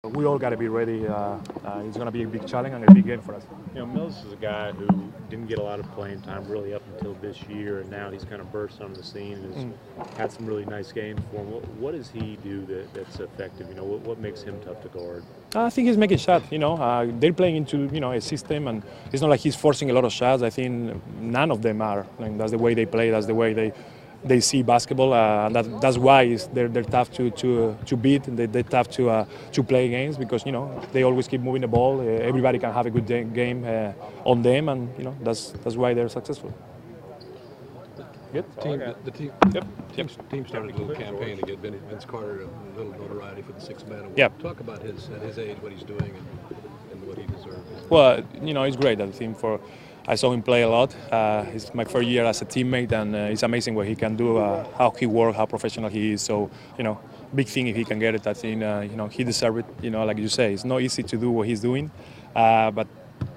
We all got to be ready. It's going to be a big challenge and a big game for us. You know, Mills is a guy who didn't get a lot of playing time really up until this year, and now he's kind of burst onto the scene and has had some really nice games for him. What does he do that's effective? You know, what makes him tough to guard? I think he's making shots. They're playing into a system, and it's not like he's forcing a lot of shots. I think none of them are. That's the way they play. That's the way they see basketball, and that's why they're tough to beat. They're tough to play against because they always keep moving the ball. Everybody can have a good game on them, and that's why they're successful. Good. Team started a little campaign to get Vince Carter a little notoriety for the sixth man award. Yep. Talk about at his age, what he's doing and what he deserves. Well, it's great. I think I saw him play a lot. It's my first year as a teammate, and it's amazing what he can do, how he works, how professional he is. So, big thing if he can get it. I think, he deserves it. Like you say, it's not easy to do what he's doing, but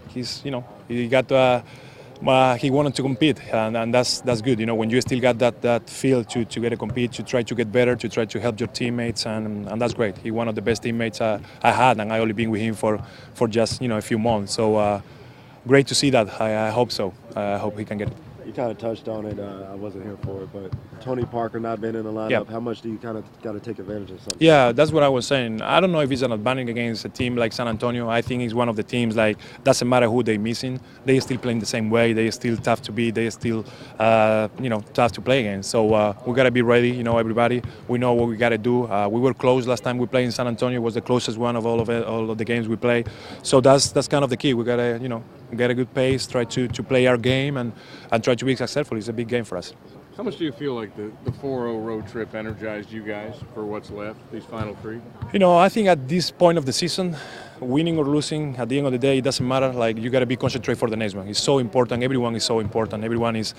he's, he got. He wanted to compete, and that's good. When you still got that feel to get to compete, to try to get better, to try to help your teammates, and that's great. He's one of the best teammates I had, and I only been with him for just a few months. So great to see that. I hope so. I hope he can get it. You kind of touched on it. I wasn't here for it, but Tony Parker not being in the lineup, Yep. how much do you kind of got to take advantage of something? Yeah, that's what I was saying. I don't know if it's an advantage against a team like San Antonio. I think it's one of the teams, doesn't matter who they're missing, they still playing the same way. They still tough to beat. They still, tough to play against. So we got to be ready, everybody. We know what we got to do. We were close last time we played in San Antonio. It was the closest one of all of the games we play. So that's kind of the key. We got to, get a good pace, try to play our game and try to be successful. It's a big game for us. How much do you feel like the 4-0 road trip energized you guys for what's left, these final three? I think at this point of the season, winning or losing, at the end of the day, it doesn't matter. You got to be concentrated for the next one. It's so important. Everyone is so important. Everyone is,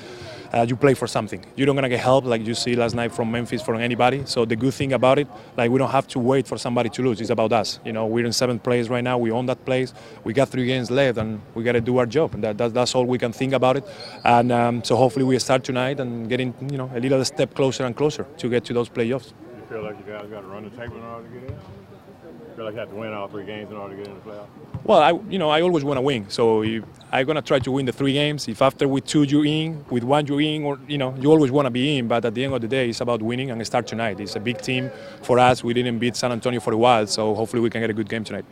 you play for something. You're not going to get help like you see last night from Memphis, from anybody. So the good thing about it, we don't have to wait for somebody to lose. It's about us. We're in 7th place right now. We own that place. We got 3 games left, and we got to do our job. And that's all we can think about it. And so hopefully we start tonight and getting, a little step closer and closer to get to those playoffs. You feel like you guys got to run the table in order to get in? You feel like you have to win all 3 games in order to get in the playoffs? Well, I always want to win. So I'm going to try to win the 3 games. If after with 2 you're in, with 1 you're in, or, you always want to be in. But at the end of the day, it's about winning and start tonight. It's a big team for us. We didn't beat San Antonio for a while, so hopefully we can get a good game tonight.